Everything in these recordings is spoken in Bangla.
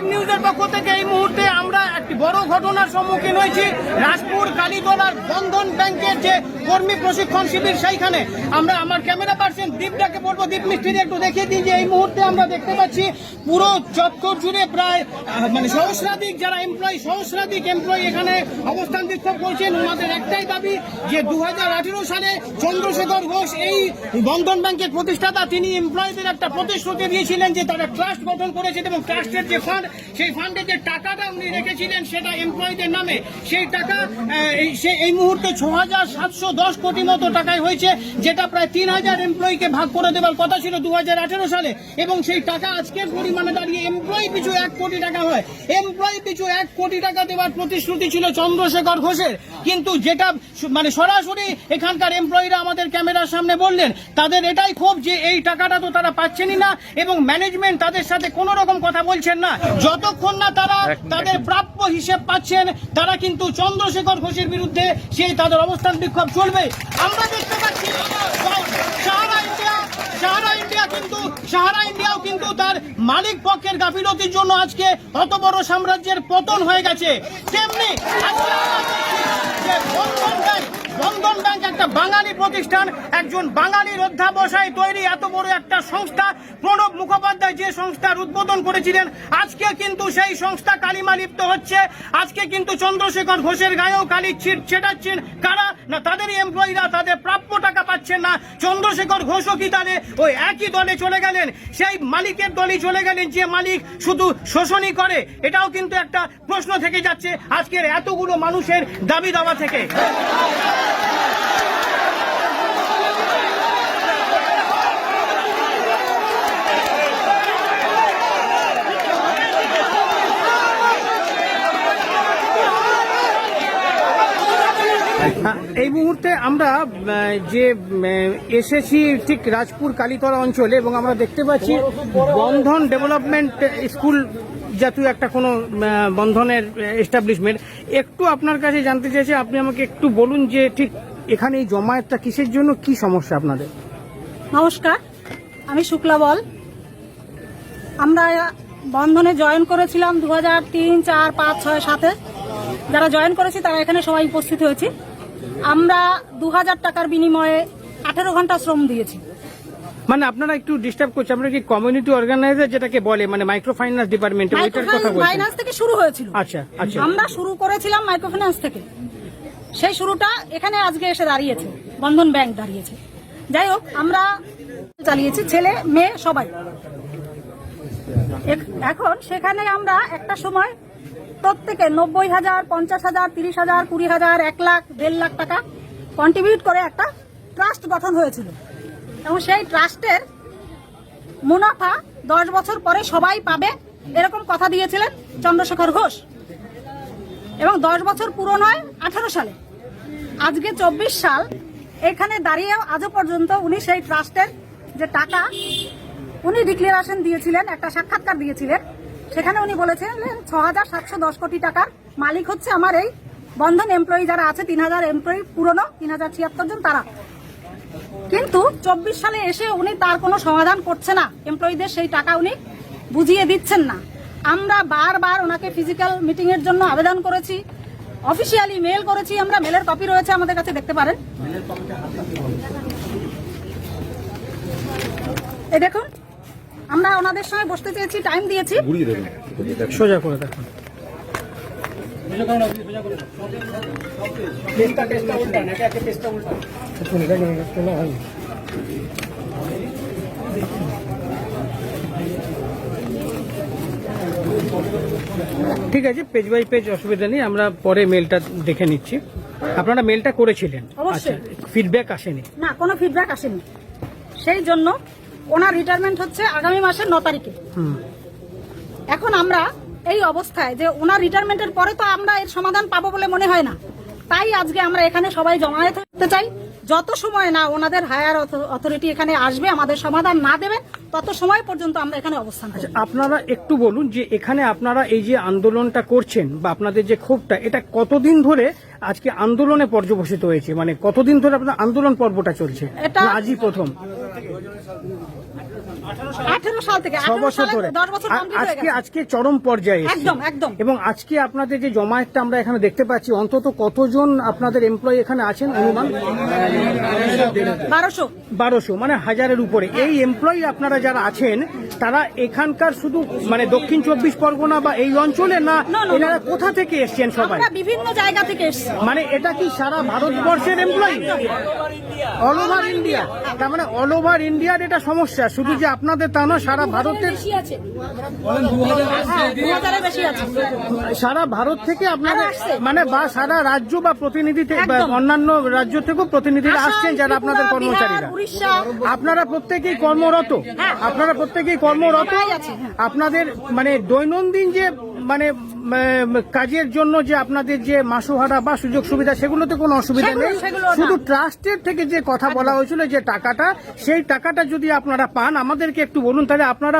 লাইভ নিউজের পক্ষ থেকে এই মুহূর্তে আমরা একটি বড় ঘটনার সম্মুখীন হয়েছি। রাজপুর কালীতলার বন্ধন ব্যাংকের যে কর্মী প্রশিক্ষণ শিবির, সেইখানে আমরা আমার ক্যামেরা পার্সন দীপটাকে বলবো, দীপ মিস্ত্রি একটু দেখিয়ে দিই যে এই মুহূর্তে আমরা দেখতে পাচ্ছি পুরো চত্বর জুড়ে প্রায় সহস্রাধিক যারা সহস্রাধিক এমপ্লয়ি এখানে অবস্থান বিক্ষোভ করছেন। ওনাদের একটাই দাবি যে 2018 সালে চন্দ্রশেখর ঘোষ এই বন্ধন ব্যাংকের প্রতিষ্ঠাতা, তিনি এমপ্লয়ীদের একটা প্রতিশ্রুতি দিয়েছিলেন যে তারা ট্রাস্ট গঠন করেছেন এবং ট্রাস্টের যে ফান্ড, সেই ফান্ডে যে টাকাটা উনি রেখেছিলেন সেটা এমপ্লয়ীদের নামে, সেই টাকা এই মুহূর্তে 6,710 কোটি মতো টাকায় হয়েছে, যেটা প্রায় 3,000 এমপ্লয়িকে ভাগ করে দেওয়ার কথা ছিল 2018 সালে। এবং সেই টাকা আজকের পরিমাণে দাঁড়িয়ে এমপ্লয়ি পিছু 1 কোটি টাকা হয়। এমপ্লয়ি পিছু 1 কোটি টাকা দেওয়ার প্রতিশ্রুতি ছিল চন্দ্রশেখর ঘোষের, কিন্তু যেটা সরাসরি এখানকার এমপ্লয়িরা আমাদের ক্যামেরার সামনে বললেন, তাদের এটাই ক্ষোভ যে এই টাকাটা তো তারা পাচ্ছেনই না এবং ম্যানেজমেন্ট তাদের সাথে কোনো রকম কথা বলছেন না। যতক্ষণ না তারা তাদের প্রাপ্য হিসেব পাচ্ছেন, তারা কিন্তু চন্দ্রশেখর ঘোষের বিরুদ্ধে সেই তাদের অবস্থান বিক্ষোভ চলবে। আমরা দেখতে পাচ্ছি সাহারা ইন্ডিয়াও কিন্তু তার মালিক পক্ষের গাফিলতির জন্য আজকে অত বড় সাম্রাজ্যের পতন হয়ে গেছে। তেমনি বন্ধন ব্যাংক একটা বাঙালি প্রতিষ্ঠান, একজন বাঙালির অধ্যাবসায় তৈরি এত বড় একটা সংস্থা। প্রণব মুখোপাধ্যায় যে সংস্থার উদ্বোধন করেছিলেন, আজকে কিন্তু সেই সংস্থা কালিমা লিপ্ত হচ্ছে। আজকে কিন্তু চন্দ্রশেখর ঘোষের গায়েও কালি ছেটাচ্ছেন কারা না, তাদেরই এমপ্লয়িরা তাদের প্রাপ্য টাকা পাচ্ছেন না। চন্দ্রশেখর ঘোষও কি তাদের ওই একই দলে চলে গেলেন, সেই মালিকের দলই চলে গেলেন যে মালিক শুধু শোষণই করে? এটাও কিন্তু একটা প্রশ্ন থেকে যাচ্ছে আজকের এতগুলো মানুষের দাবি দাওয়া থেকে। এই মুহূর্তে আমরা যে এসেছি ঠিক রাজপুর কালীতলা অঞ্চলে এবং আমরা দেখতে পাচ্ছি বন্ধন ডেভেলপমেন্ট স্কুল জাতীয় একটা কোনো বন্ধনের এস্টাবলিশমেন্ট। একটু আপনার কাছে জানতে চাইছি, আপনি আমাকে একটু বলুন যে ঠিক এখানে এই জমায়েতটা কিসের জন্য, কি সমস্যা আপনাদের? নমস্কার, আমি শুক্লা বল। আমরা বন্ধনে জয়েন করেছিলাম 2003, 4, 5, 6, 7-এ। যারা জয়েন করেছি তারা এখানে সবাই উপস্থিত হয়েছি। আমরা 2000 টাকার বিনিময়ে 18 ঘন্টা শ্রম দিয়েছি। মানে আপনারা একটু ডিস্টার্ব করছে, আপনারা কি কমিউনিটি অর্গানাইজার যেটাকে বলে, মানে মাইক্রো ফাইন্যান্স ডিপার্টমেন্টে ওইটার কথা বলছেন? ফাইন্যান্স থেকে শুরু হয়েছিল। আচ্ছা আচ্ছা, আমরা শুরু করেছিলাম মাইক্রো ফাইন্যান্স থেকে। সেই শুরুটা এখানে আজকে এসে দাঁড়িয়েছে, বন্ধন ব্যাংক দাঁড়িয়েছে। যাই হোক, আমরা চালিয়েছি, ছেলে মেয়ে সবাই। এখন সেখানে আমরা একটা সময় প্রত্যেকে 90,000, 50,000, 30,000, 20,000, 1 লাখ, 1.5 লাখ টাকা কন্ট্রিবিউট করে একটা ট্রাস্ট গঠন হয়েছিল এবং সেই ট্রাস্টের মুনাফা 10 বছর পরে সবাই পাবে এরকম কথা দিয়েছিলেন চন্দ্রশেখর ঘোষ। এবং 10 বছর পূরণ হয় 18 সালে। আজকে 24 সাল, এখানে দাঁড়িয়ে আজও পর্যন্ত উনি সেই ট্রাস্টের যে টাকা উনি ডিক্লারেশন দিয়েছিলেন, একটা সাক্ষাৎকার দিয়েছিলেন, সেখানে উনি বলেছিলেন 6,710 কোটি টাকার মালিক হচ্ছে আমার এই বন্ধন এমপ্লয়ি যারা আছে, 3,000 এমপ্লয়ি পুরনো, 3,076 জন তারা। কিন্তু 24 সালে এসে উনি তার কোনো সমাধান করছে না, এমপ্লয়িদের সেই টাকা উনি বুঝিয়ে দিচ্ছেন না। আমরা বারবার ওনাকে ফিজিক্যাল মিটিং এর জন্য আবেদন করেছি, অফিসিয়ালি মেল করেছি। আমরা মেলের কপি রয়েছে আমাদের কাছে, দেখতে পারেন। এই দেখুন, আমরা ওনাদের সঙ্গে বসতে চেয়েছি, টাইম দিয়েছি। সোজা করে দেখুন। ঠিক আছে, পেজ বাই পেজ অসুবিধা নেই, আমরা পরে মেলটা দেখে নিচ্ছি। আপনারা মেলটা করেছিলেন? অবশ্যই। ফিডব্যাক আসেনি? না, কোনো ফিডব্যাক আসেনি। সেই জন্য ওনার রিটায়ারমেন্ট হচ্ছে আগামী মাসের 9 তারিখে। এখন আমরা এই অবস্থায় যে ওনার রিটায়ারমেন্টের পরে তো আমরা এর সমাধান পাবো বলে মনে হয় না, তাই আজকে আমরা এখানে সবাই জমায়েত হতে চাই। যত সময় না ওনাদের হায়ার অথরিটি এখানে আসবে, আমাদের সমাধান না দেবে, তত সময় পর্যন্ত আমরা এখানে অবস্থান করব। আপনারা একটু বলুন যে এখানে আপনারা এই যে আন্দোলনটা করছেন বা আপনাদের যে ক্ষোভটা, এটা কতদিন ধরে আজকে আন্দোলনে পর্যবসিত হয়েছে? মানে কতদিন ধরে আপনার আন্দোলন পর্বটা চলছে? এটা আজই প্রথম? 18 সাল থেকে 6 বছর ধরে 10 বছর কমপ্লিট হয়ে গেছে। আজকে চরম পর্যায়ে এসেছে। একদম একদম। এবং আজকে আপনাদের যে জমায়েতটা আমরা এখানে দেখতে পাচ্ছি, অন্তত কতজন আপনাদের এমপ্লয়ি এখানে আছেন অনুমান? 1200, মানে 1000-এর উপরে। এই এমপ্লয়ি আপনারা যারা আছেন তারা এখানকার শুধু মানে দক্ষিণ 24 পরগনা বা এই অঞ্চলে না, এনারা কোথা থেকে এসেছেন সবাই? আমরা বিভিন্ন জায়গা থেকে এসেছি। মানে এটা কি সারা ভারতবর্ষের এমপ্লয়ি? All over India? তার মানে অল ওভার ইন্ডিয়ার এটা সমস্যা, শুধু যে আপনাদের তা না, সারা ভারতের, বেশি আছে। 2000 বেশি আছে। সারা ভারত থেকে আপনারা আসছে। মানে বা সারা রাজ্য বা প্রতিনিধি থেকে বা একদম। অন্যান্য রাজ্য থেকেও প্রতিনিধিরা আসাম, আসছেন যারা আপনাদের ত্রিপুরা, কর্মচারীরা। বিহার, উড়িষ্যা। আপনারা প্রত্যেকেই কর্মরত? হ্যাঁ। আপনারা প্রত্যেকেই কর্মরত? সবাই আছে, হ্যাঁ। আপনাদের মানে দৈনন্দিন যে মানে কাজের জন্য যে আপনাদের যে মাসোহারা বা সুযোগ সুবিধা, সেগুলোতে কোনো অসুবিধা নেই? সেগুলো না। শুধু ট্রাস্টের থেকে যে কথা বলা হয়েছিল যে টাকাটা, সেই টাকাটা যদি আপনারা পান আমাদেরকে একটু বলুন, তাহলে আপনারা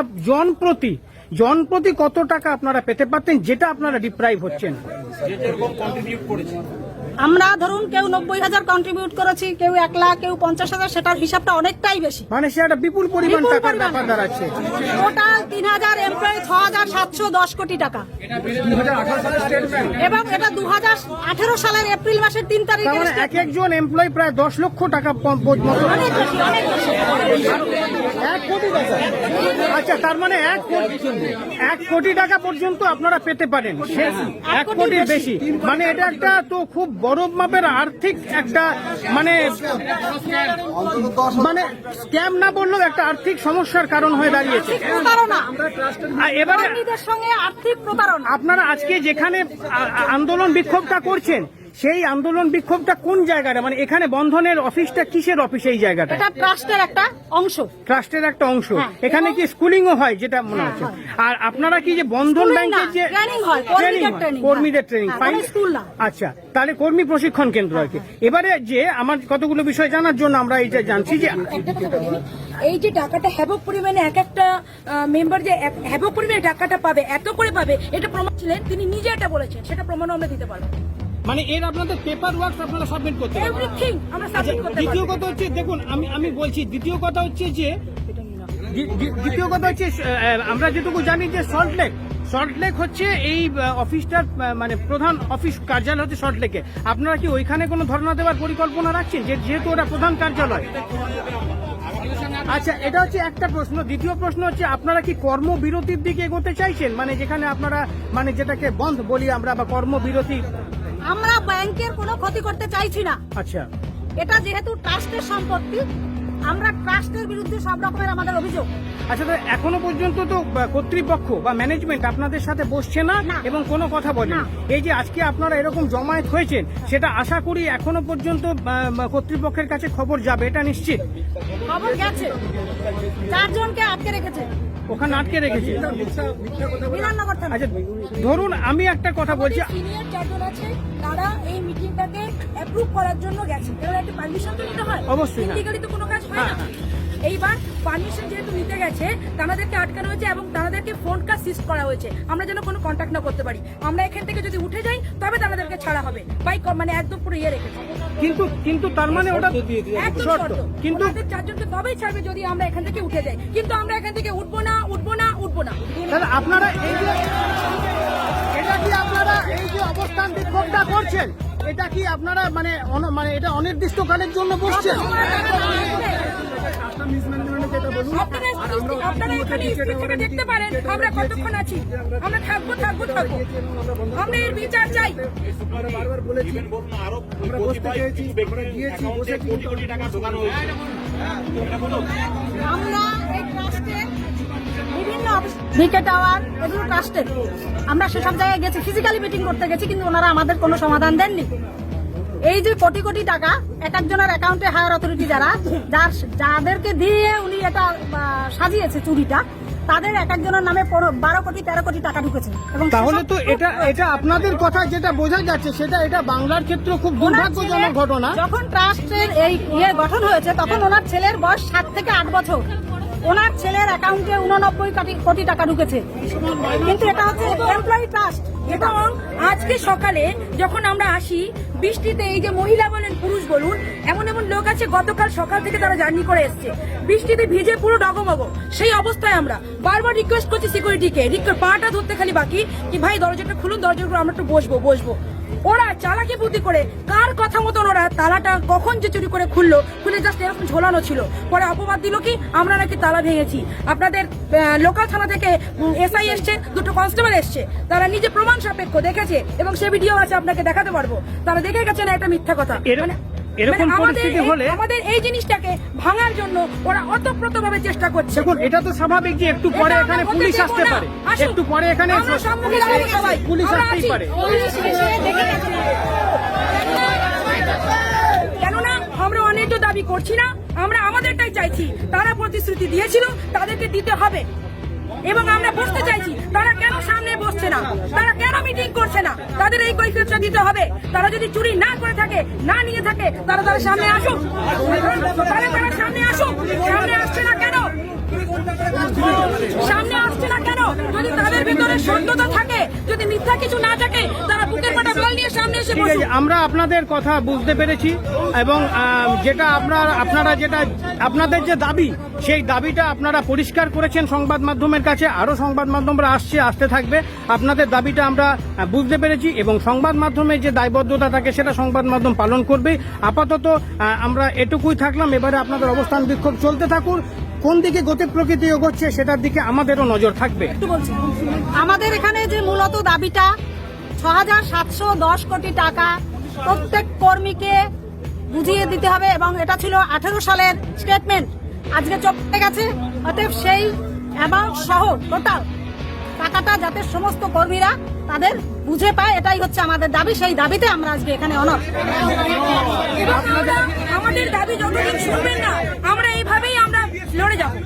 জনপ্রতি কত টাকা আপনারা পেতে পারতেন, যেটা আপনারা ডিপ্রাইভ হচ্ছেন? আমরা ধরুন কেউ 90,000 কন্ট্রিবিউট করেছি, কেউ 1 লাখ, কেউ 50,000, সেটার হিসাবটা অনেকটাই বেশি। মানে সে একটা বিপুল পরিমাণ বিপুল টাকার পরিমাণ। ব্যাপার দাঁড়াচ্ছে। টোটাল 3000 এমপ্লয়ি, 6,710 কোটি টাকা। এবং এটা 2018 সালের এপ্রিল মাসের 3 তার তারিখে মানে এক একজন এমপ্লয়ি প্রায় 10 লক্ষ টাকা মতো। অনেক বেশি, অনেক বেশি। 1 কোটি টাকা? আচ্ছা, তার মানে 1 কোটি টাকা পর্যন্ত আপনারা পেতে পারেন। 1 কোটির বেশি, মানে এটা একটা তো খুব বড় মাপের আর্থিক একটা মানে স্ক্যাম না বললেও একটা আর্থিক সমস্যার কারণ হয়ে দাঁড়িয়েছে। প্রতারণা। আর এবারে কর্মীদের সঙ্গে আর্থিক প্রতারণা। আপনারা আজকে যেখানে আন্দোলন বিক্ষোভটা করছেন, সেই আন্দোলন বিক্ষোভটা কোন জায়গাটা? মানে এখানে বন্ধনের অফিসটা কিসের অফিস এই জায়গাটা? এটা ট্রাস্টের একটা অংশ। ট্রাস্টের একটা অংশ। হ্যাঁ। এখানে কি স্কুলিংও হয় যেটা মনে হচ্ছে? আর আপনারা কি যে বন্ধন Schooling ব্যাংকের না, যে training হয়, কর্মীদের training, কর্মীদের ট্রেনিং হ্যাঁ, পাই? কোনো স্কুল না। আচ্ছা, তাহলে কর্মী প্রশিক্ষণ কেন্দ্র আর কি। এবারে যে আমার কতগুলো বিষয় জানার জন্য আমরা এইটা জানছি যে একটা কথা বলি, এই যে টাকাটা হ্যাবক পরিমাণে এক একটা মেম্বার যে হ্যাবক পরিমাণে টাকাটা পাবে, এত করে পাবে, এটা প্রমাণ ছিলেন তিনি নিজে এটা বলেছেন, সেটা প্রমাণও আমরা দিতে পারবো। মানে এর আপনাদের পেপার ওয়ার্ক আপনারা সাবমিট করতে পারবেন? এভরিথিং আমরা আচ্ছা, সাবমিট করতে দ্বিতীয় পারবো। কথা হচ্ছে, দেখুন আমি বলছি, দ্বিতীয় কথা হচ্ছে যে দ্বিতীয় কথা হচ্ছে আমরা যেটুকু জানি যে সল্টলেক হচ্ছে এই অফিসটার মানে প্রধান অফিস কার্যালয় হচ্ছে সল্টলেকে। আপনারা কি ওইখানে কোনো ধর্ণা দেওয়ার পরিকল্পনা রাখছেন, যেহেতু ওটা প্রধান কার্যালয়? আচ্ছা, এটা হচ্ছে একটা প্রশ্ন। দ্বিতীয় প্রশ্ন হচ্ছে, আপনারা কি কর্মবিরতির দিকে এগোতে চাইছেন? মানে যেখানে আপনারা মানে যেটাকে বন্ধ বলি আমরা বা কর্মবিরতি। আমরা ব্যাংকের কোনো ক্ষতি করতে চাইছি না। আচ্ছা, এটা যেহেতু ট্রাস্টের সম্পত্তি, আমরা ট্রাস্টের বিরুদ্ধে সব রকমের আমাদের অভিযোগ। আচ্ছা, তো এখনো পর্যন্ত তো কর্তৃপক্ষ বা ম্যানেজমেন্ট আপনাদের সাথে বসছে না না। এবং কোনো কথা বলেন। না। এই যে আজকে আপনারা এরকম জমায়েত হয়েছেন, সেটা আশা করি এখনো পর্যন্ত কর্তৃপক্ষের কাছে খবর যাবে, এটা নিশ্চিত? খবর গেছে, 4 জনকে আটকে রেখেছে ওখানে আটকে রেখেছে। বিধাননগর থানা। আচ্ছা, ধরুন আমি একটা কথা বলছি, সিনিয়র চারজন আছে, তারা এই মিটিংটাকে অ্যাপ্রুভ করার জন্য গেছে। এবার একটা পারমিশন তো নিতে হয়, অবশ্যই, হ্যাঁ। ইন্ডিগালি তো কোনো কাজ হয় না। এইবার পারমিশন যেহেতু নিতে গেছে, তাদেরকে আটকানো হয়েছে এবং তাদেরকে ফোনটা সিজ করা হয়েছে, আমরা যেন কোনো কন্ট্যাক্ট না করতে পারি। আমরা এখান থেকে যদি উঠে যাই তবে তাদেরকে ছাড়া হবে, মানে একদম পুরো রেখেছে। কিন্তু তার মানে ওটা একদম শর্ত। শর্ত। কিন্তু ওনাদের 4 জনকে তবেই ছাড়বে যদি আমরা এখান থেকে উঠে যাই, কিন্তু আমরা এখান থেকে উঠবো না। তাহলে আপনারা এই যে এটা কি আপনারা এই যে অবস্থান বিক্ষোভটা করছেন, এটা কি আপনারা মানে মানে এটা অনির্দিষ্টকালের জন্য বসছেন? আপনারা এখানে স্ক্রিন থেকে দেখতে পারেন আমরা কতক্ষণ আছি। আমরা থাকবো। আমরা এর বিচার চাই। আমরা এই ট্রাস্টের বিভিন্ন ভিকে টাওয়ার, এগুলো ট্রাস্টের, আমরা সেসব জায়গায় গেছি, ফিজিক্যালি মিটিং করতে গেছি, কিন্তু ওনারা আমাদের কোনো সমাধান দেননি। এই যে কোটি কোটি টাকা এক একজনের অ্যাকাউন্টে হায়ার অথরিটি যাদেরকে দিয়ে উনি এটা সাজিয়েছে চুরিটা, তাদের এক একজনের নামে 12 কোটি 13 কোটি টাকা ঢুকেছে। এবং তাহলে তো এটা আপনাদের কথা যেটা বোঝা যাচ্ছে, এটা বাংলার ক্ষেত্রে খুব দুর্ভাগ্যজনক ঘটনা। যখন ট্রাস্টের এই গঠন হয়েছে, তখন ওনার ছেলের বয়স 7 থেকে 8 বছর। ওনার ছেলের অ্যাকাউন্টে 89 কোটি টাকা ঢুকেছে, কিন্তু এটা হচ্ছে এমপ্লয়ি ট্রাস্ট। এবং আজকে সকালে যখন আমরা আসি বৃষ্টিতে, এই যে মহিলা বলেন পুরুষ বলুন, এমন এমন লোক আছে গতকাল সকাল থেকে তারা জার্নি করে এসছে, বৃষ্টিতে ভিজে পুরো ডগমগ। সেই অবস্থায় আমরা বারবার রিকোয়েস্ট করছি সিকিউরিটিকে, পাটা ধরতে খালি বাকি কি ভাই দরজাটা খুলুন, দরজা খুলুন, আমরা একটু বসবো। ওরা চালাকি বুদ্ধি করে কার কথা মতন ওরা তালাটা কখন যে চুরি করে খুলে জাস্ট এরকম ঝোলানো ছিল। পরে অপবাদ দিল কি আমরা নাকি তালা ভেঙেছি। আপনাদের লোকাল থানা থেকে এসআই এসছে, দুটো কনস্টেবল এসছে, তারা নিজে প্রমাণ সাপেক্ষ দেখেছে এবং সে ভিডিও আছে, আপনাকে দেখাতে পারবো। তারা দেখে গেছে না এটা মিথ্যা কথা। এরকম পরিস্থিতি হলে আমাদের এই জিনিসটাকে ভাঙার জন্য ওরা অতপ্রতভাবে চেষ্টা করছে। দেখুন, এটা তো স্বাভাবিক যে একটু পরে এখানে পুলিশ আসতে পারে, একটু পরে এখানে পুলিশ আসতেই পারে। কেননা আমরা অনেক দাবি করছি না, আমরা আমাদেরটাই চাইছি। তারা প্রতিশ্রুতি দিয়েছিল, তাদেরকে দিতে হবে। এবং আমরা বসতে চাইছি, তারা কেন সামনে বসছে না, তারা কেন মিটিং করছে না, তাদের এই কৈফিয়তটা দিতে হবে। তারা যদি চুরি না করে থাকে, না নিয়ে থাকে, তারা সামনে আসুক, তারা সামনে আসুক। সামনে আসছে না কেন? সামনে আসছে না কেন? যদি তাদের ভিতরে সত্যতা থাকে, যদি মিথ্যা কিছু না থাকে, তারা বুকের পাটা বল নিয়ে সামনে এসে বসুক। আমরা আপনাদের কথা বুঝতে পেরেছি এবং যেটা আপনাদের যে দাবি, সেই দাবিটা আপনারা পরিষ্কার করেছেন সংবাদ মাধ্যমের কাছে। আরো সংবাদ মাধ্যমরা আসতে থাকবে। আপনাদের দাবিটা আমরা বুঝতে পেরেছি এবং সংবাদ মাধ্যমে যে দায়বদ্ধতা থাকে সেটা সংবাদ মাধ্যম পালন করবে। আপাতত আমরা এটুকুই থাকলাম। এবারে আপনাদের অবস্থান বিক্ষোভ চলতে থাকুন। কোন দিকে গতি প্রকৃতি এগোচ্ছে সেটার দিকে আমাদেরও নজর থাকবে। আমাদের এখানে যে মূলত দাবিটা ৬,৭১০ কোটি টাকা প্রত্যেক কর্মীকে বুঝিয়ে দিতে হবে এবং এটা ছিল 18 সালের স্টেটমেন্ট, আজকে চলে গেছে। অতএব সেই অ্যামাউন্ট সহ টোটাল টাকাটা যাতে সমস্ত কর্মীরা তাদের বুঝে পায়, এটাই হচ্ছে আমাদের দাবি। সেই দাবিতে আমরা আজকে এখানে অনড়। আমাদের দাবি যতদিন শুনবেন না, আমরা এইভাবেই আমরা লড়ে যাবো।